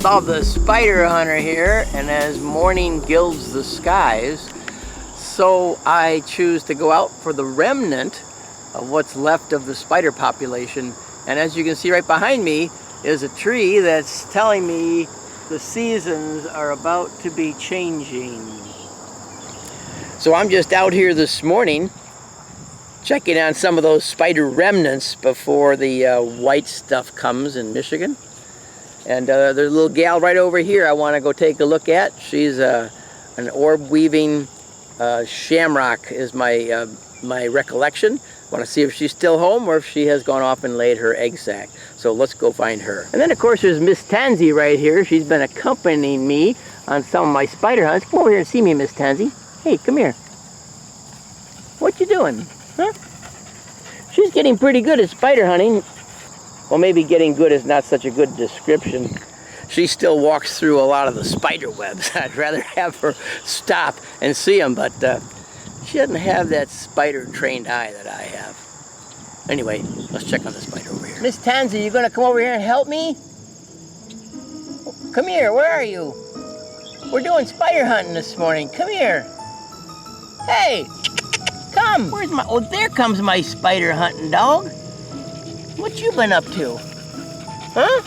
Bob the Spider Hunter here, and as morning gilds the skies, so I choose to go out for the remnant of what's left of the spider population. And as you can see right behind me is a tree that's telling me the seasons are about to be changing. So I'm just out here this morning checking on some of those spider remnants before the white stuff comes in Michigan. And there's a little gal right over here I want to go take a look at. She's an orb weaving shamrock is my recollection. I want to see if she's still home or if she has gone off and laid her egg sac. So let's go find her. And then of course there's Miss Tansy right here. She's been accompanying me on some of my spider hunts. Come over here and see me, Miss Tansy. Hey, come here. What you doing? Huh? She's getting pretty good at spider hunting. Well, maybe getting good is not such a good description. She still walks through a lot of the spider webs. I'd rather have her stop and see them, but she doesn't have that spider trained eye that I have. Anyway, let's check on the spider over here. Miss Tansy, you gonna come over here and help me? Come here, where are you? We're doing spider hunting this morning. Come here. Hey, come. Where's my, oh, there comes my spider hunting dog. What you been up to? Huh?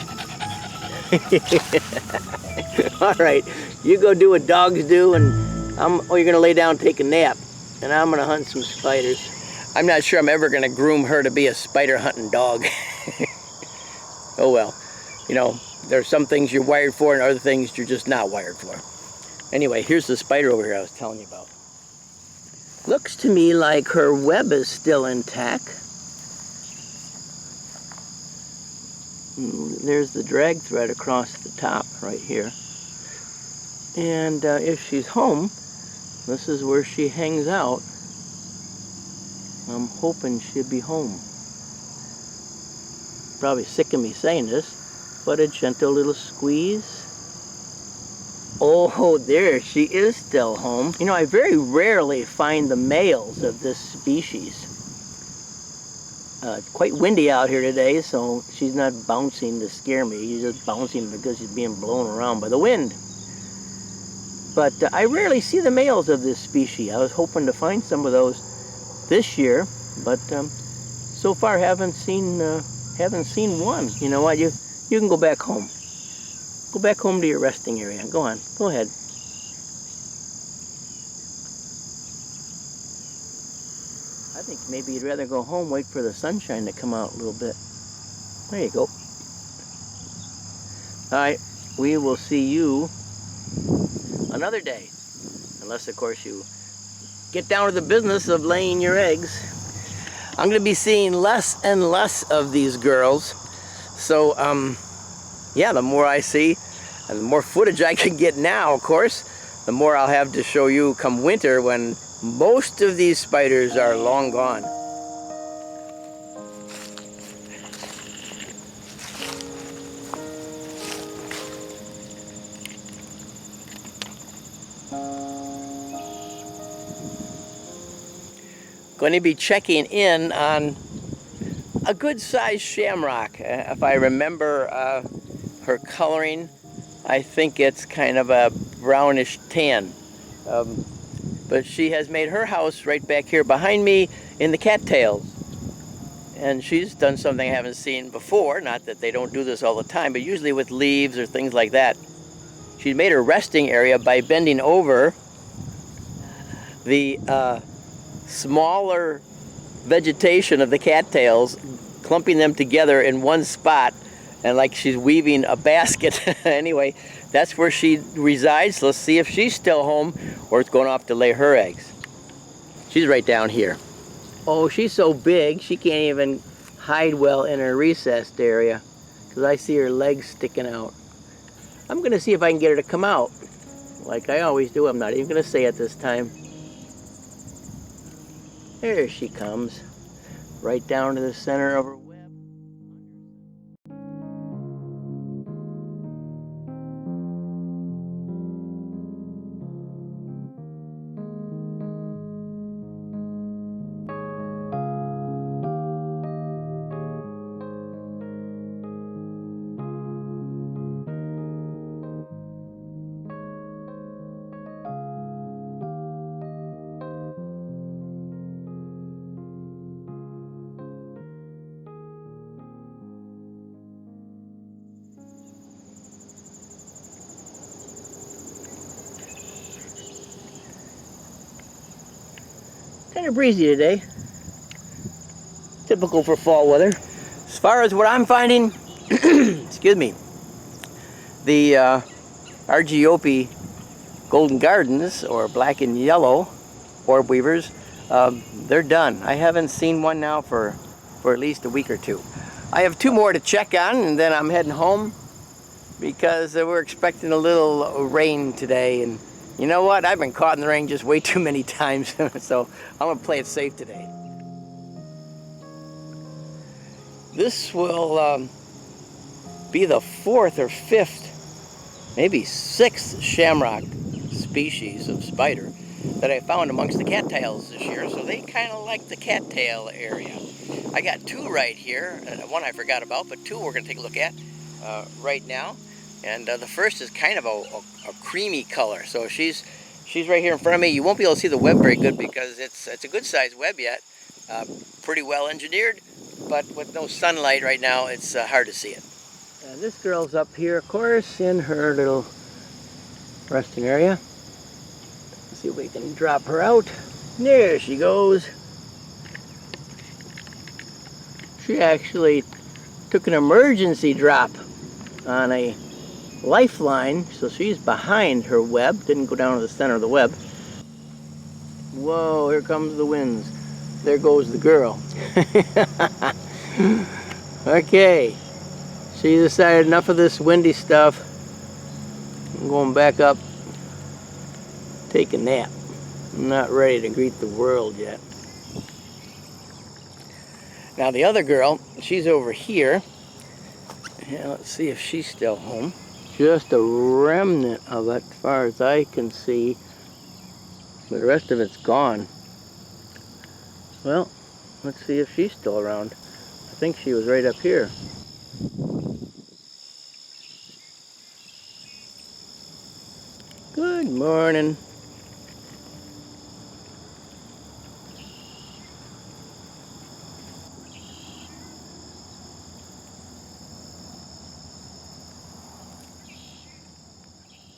All right, you go do what dogs do, and you're gonna lay down and take a nap, and I'm gonna hunt some spiders. I'm not sure I'm ever gonna groom her to be a spider hunting dog. Oh well, you know, there's some things you're wired for and other things you're just not wired for. Anyway, here's the spider over here I was telling you about. Looks to me like her web is still intact. There's the drag thread across the top right here. And if she's home, this is where she hangs out. I'm hoping she'll be home. Probably sick of me saying this, but a gentle little squeeze. Oh, there, she is still home. You know, I very rarely find the males of this species. It's quite windy out here today, so she's not bouncing to scare me. She's just bouncing because she's being blown around by the wind. But I rarely see the males of this species. I was hoping to find some of those this year, but so far haven't seen one. You know what? You can go back home. Go back home to your resting area. Go on. Go ahead. I think maybe you'd rather go home, wait for the sunshine to come out a little bit. There you go. All right, we will see you another day. Unless, of course, you get down to the business of laying your eggs. I'm going to be seeing less and less of these girls. So, yeah, the more I see, and the more footage I can get now, of course, the more I'll have to show you come winter when most of these spiders are long gone. Going to be checking in on a good-sized shamrock. If I remember her coloring, I think it's kind of a brownish tan. But she has made her house right back here behind me in the cattails. And she's done something I haven't seen before, not that they don't do this all the time, but usually with leaves or things like that. She's made her resting area by bending over the smaller vegetation of the cattails, clumping them together in one spot, and like she's weaving a basket. Anyway, that's where she resides. Let's see if she's still home or it's going off to lay her eggs. She's right down here. Oh, she's so big she can't even hide well in her recessed area because I see her legs sticking out. I'm going to see if I can get her to come out. Like I always do, I'm not even going to say it this time. There she comes, right down to the center of her web. Kind of breezy today. Typical for fall weather. As far as what I'm finding, excuse me, the Argiope Golden Gardens, or black and yellow orb weavers, they're done. I haven't seen one now for at least a week or two. I have 2 more to check on, and then I'm heading home because we're expecting a little rain today. And you know what? I've been caught in the rain just way too many times, so I'm gonna play it safe today. This will be the 4th or 5th, maybe 6th shamrock species of spider that I found amongst the cattails this year, so they kind of like the cattail area. I got 2 right here, one I forgot about, but 2 we're going to take a look at right now. And the first is kind of a creamy color, so she's right here in front of me. You won't be able to see the web very good because it's a good sized web yet, pretty well engineered, but with no sunlight right now, it's hard to see it. And this girl's up here, of course, in her little resting area. Let's see if we can drop her out. There she goes. She actually took an emergency drop on a lifeline, so she's behind her web, didn't go down to the center of the web. Whoa, here comes the winds. There goes the girl. Okay, she decided enough of this windy stuff. I'm going back up, take a nap. I'm not ready to greet the world yet. Now the other girl, she's over here. Yeah, let's see if she's still home. Just a remnant of it, as far as I can see. The rest of it's gone. Well, let's see if she's still around. I think she was right up here. Good morning.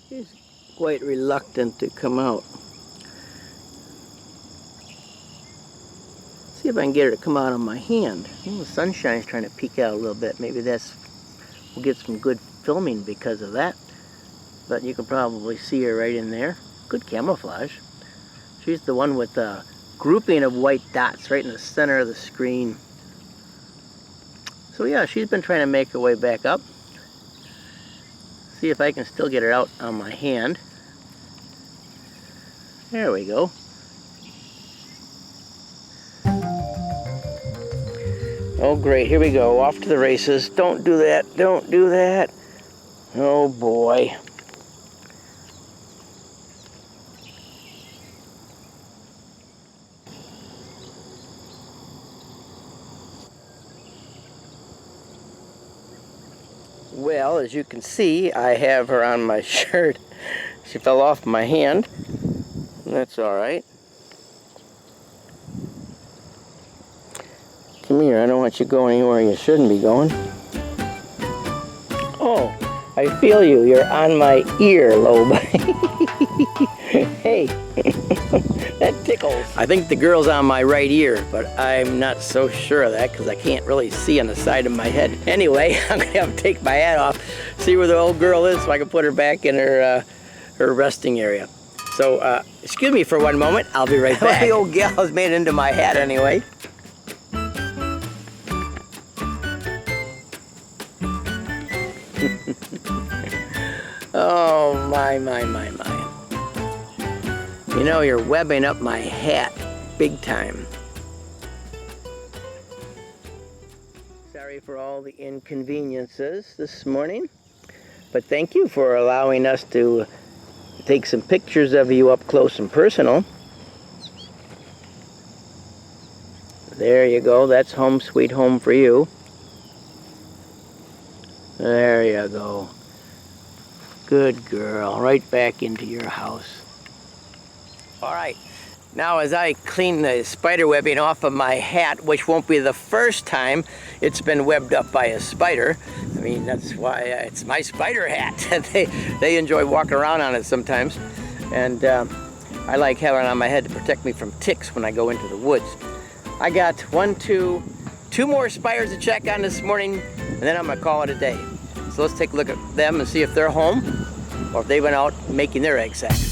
She's quite reluctant to come out. See if I can get her to come out on my hand. Well, the sunshine's trying to peek out a little bit. Maybe we'll get some good filming because of that. But you can probably see her right in there. Good camouflage. She's the one with the grouping of white dots right in the center of the screen. So yeah, she's been trying to make her way back up. See if I can still get her out on my hand. There we go. Oh great, here we go, off to the races. Don't do that, don't do that. Oh boy. Well, as you can see, I have her on my shirt. She fell off my hand. That's all right. Come here, I don't want you going anywhere you shouldn't be going. Oh, I feel you. You're on my ear lobe. Hey, that tickles. I think the girl's on my right ear, but I'm not so sure of that because I can't really see on the side of my head. Anyway, I'm going to have to take my hat off, see where the old girl is so I can put her back in her resting area. So, excuse me for one moment. I'll be right back. The old gal has made it into my hat anyway. Oh, my. You know, you're webbing up my hat big time. Sorry for all the inconveniences this morning, but thank you for allowing us to take some pictures of you up close and personal. There you go. That's home sweet home for you. There you go. Good girl. Right back into your house. All right. Now as I clean the spider webbing off of my hat, which won't be the first time it's been webbed up by a spider. I mean, that's why it's my spider hat. They enjoy walking around on it sometimes. And I like having it on my head to protect me from ticks when I go into the woods. I got two more spiders to check on this morning, and then I'm gonna call it a day. So let's take a look at them and see if they're home or if they went out making their egg sacs.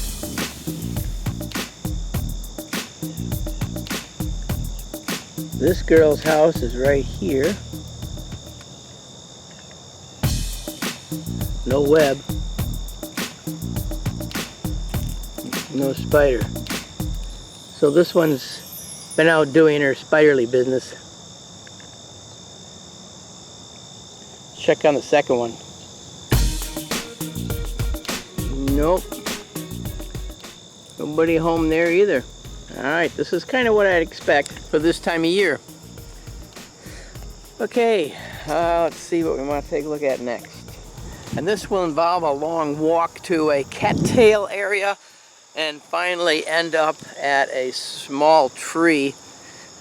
This girl's house is right here. No web. No spider. So this one's been out doing her spiderly business. Check on the second one. Nope. Nobody home there either. Alright, this is kind of what I'd expect for this time of year. Okay, let's see what we want to take a look at next. And this will involve a long walk to a cattail area and finally end up at a small tree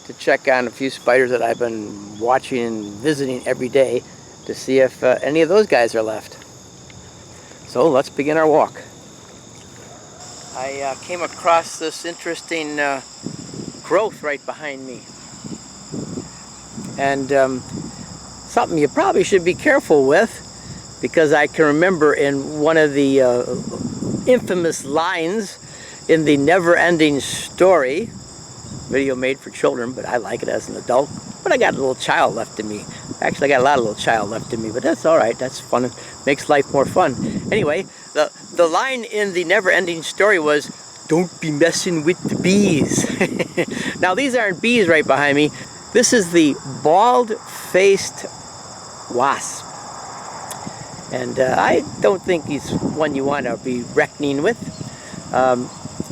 to check on a few spiders that I've been watching and visiting every day to see if any of those guys are left. So let's begin our walk. I came across this interesting growth right behind me. And something you probably should be careful with, because I can remember in one of the infamous lines in the Never-Ending Story, video made for children, but I like it as an adult. But I got a little child left in me. Actually, I got a lot of little child left in me, but that's all right. That's fun. It makes life more fun. Anyway, the line in the Never-Ending Story was, "Don't be messing with the bees." Now, these aren't bees right behind me. This is the bald-faced wasp. And I don't think he's one you want to be reckoning with.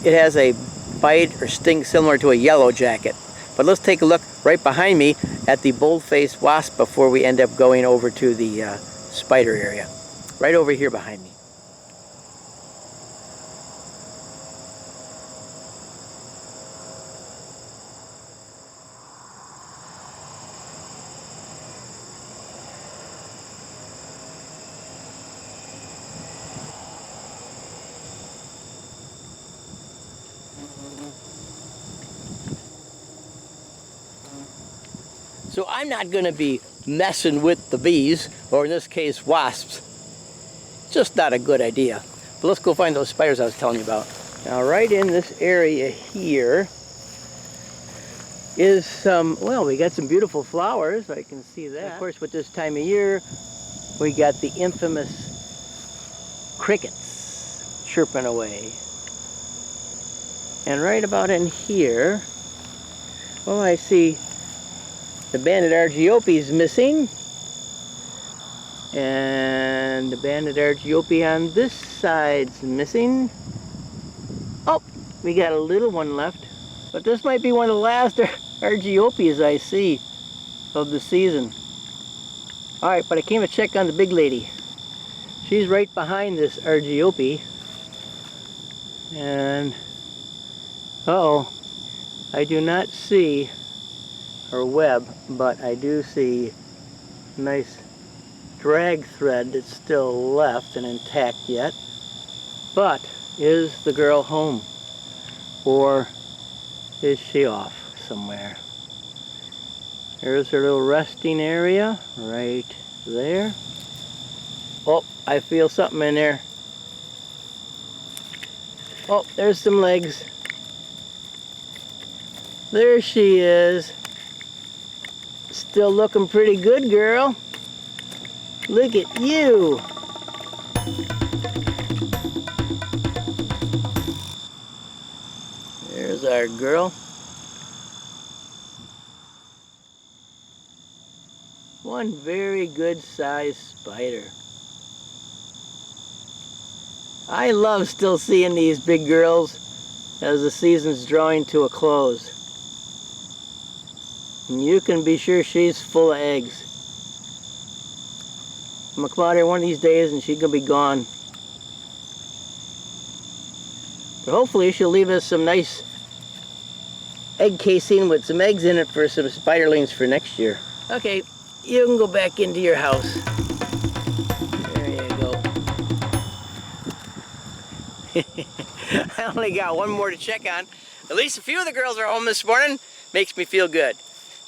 It has a bite or sting similar to a yellow jacket. But let's take a look right behind me at the bold-faced wasp before we end up going over to the spider area. Right over here behind me. So I'm not going to be messing with the bees, or in this case, wasps. Just not a good idea. But let's go find those spiders I was telling you about. Now, right in this area here is some, well, we got some beautiful flowers. I can see that. And of course, with this time of year, we got the infamous crickets chirping away. And right about in here, well, I see the banded argiope is missing, and the banded argiope on this side's missing. Oh, we got a little one left, but this might be one of the last argiopes I see of the season. All right, but I came to check on the big lady. She's right behind this argiope, and uh-oh, I do not see her web, but I do see a nice drag thread that's still left and intact yet. But is the girl home, or is she off somewhere? There's her little resting area right there. Oh, I feel something in there. Oh, there's some legs. There she is. Still looking pretty good, girl. Look at you. There's our girl. One very good sized spider. I love still seeing these big girls as the season's drawing to a close. And you can be sure she's full of eggs. I'm gonna come out here one of these days and she's gonna be gone. But hopefully she'll leave us some nice egg casing with some eggs in it for some spiderlings for next year. Okay, you can go back into your house. There you go. I only got one more to check on. At least a few of the girls are home this morning. Makes me feel good.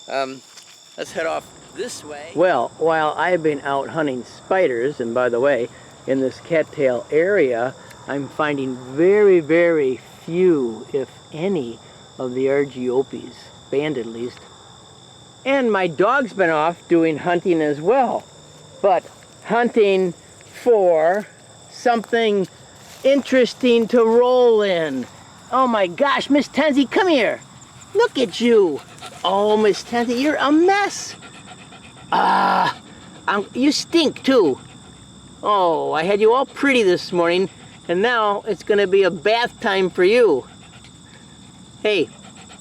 Let's head off this way. Well, while I've been out hunting spiders, and by the way, in this cattail area, I'm finding very, very few, if any, of the Argiope's, band at least. And my dog's been off doing hunting as well, but hunting for something interesting to roll in. Oh my gosh, Miss Tansy, come here. Look at you. Oh, Miss Tansy, you're a mess. You stink too. Oh, I had you all pretty this morning, and now it's gonna be a bath time for you. Hey,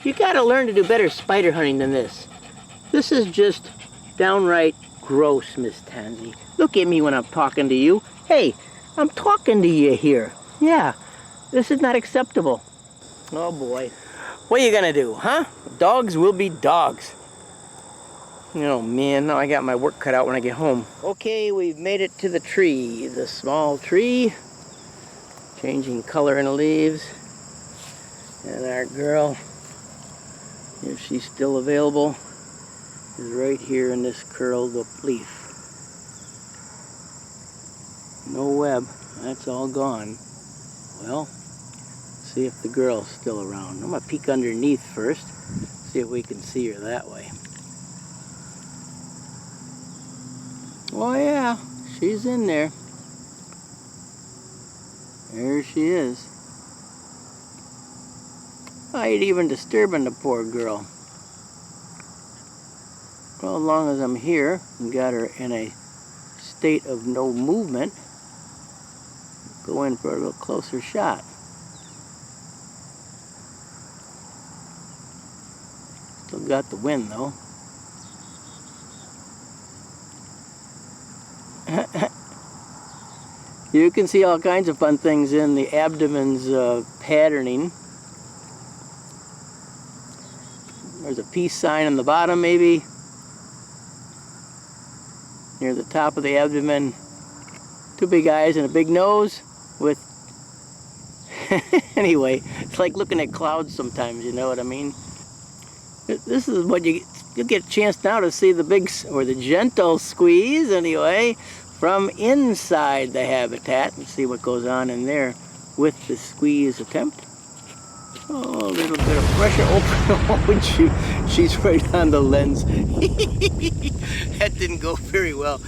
you gotta learn to do better spider hunting than this. This is just downright gross, Miss Tansy. Look at me when I'm talking to you. Hey, I'm talking to you here. Yeah, this is not acceptable. Oh boy. What are you gonna do, huh? Dogs will be dogs. Oh man, now I got my work cut out when I get home. Okay, we've made it to the tree, the small tree. Changing color in the leaves. And our girl, if she's still available, is right here in this curled up leaf. No web, that's all gone. Well, see if the girl's still around. I'm gonna peek underneath first, see if we can see her that way. Oh yeah, she's in there. There she is. I ain't even disturbing the poor girl. Well, as long as I'm here and got her in a state of no movement, go in for a little closer shot. Still got the wind though. You can see all kinds of fun things in the abdomen's patterning. There's a peace sign on the bottom maybe. Near the top of the abdomen. Two big eyes and a big nose with... Anyway, it's like looking at clouds sometimes, you know what I mean? This is what you get a chance now to see the big, or the gentle squeeze anyway, from inside the habitat and see what goes on in there with the squeeze attempt. Oh, a little bit of pressure. Oh, she's right on the lens. That didn't go very well.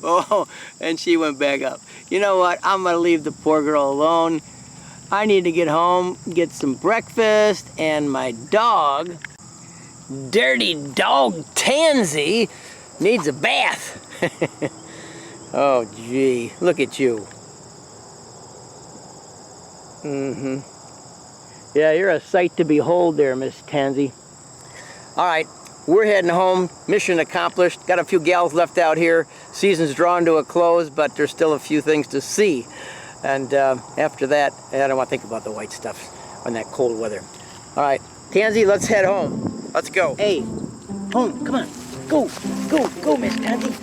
Oh, and she went back up. You know what? I'm going to leave the poor girl alone. I need to get home, get some breakfast, and my dog, dirty dog Tansy, needs a bath. Oh, gee. Look at you. Yeah, you're a sight to behold there, Miss Tansy. All right, we're heading home. Mission accomplished. Got a few gals left out here. Season's drawn to a close, but there's still a few things to see. And after that, I don't want to think about the white stuff on that cold weather. All right, Tansy, let's head home. Let's go. Hey, home, come on. Go, go, go, Miss Tansy.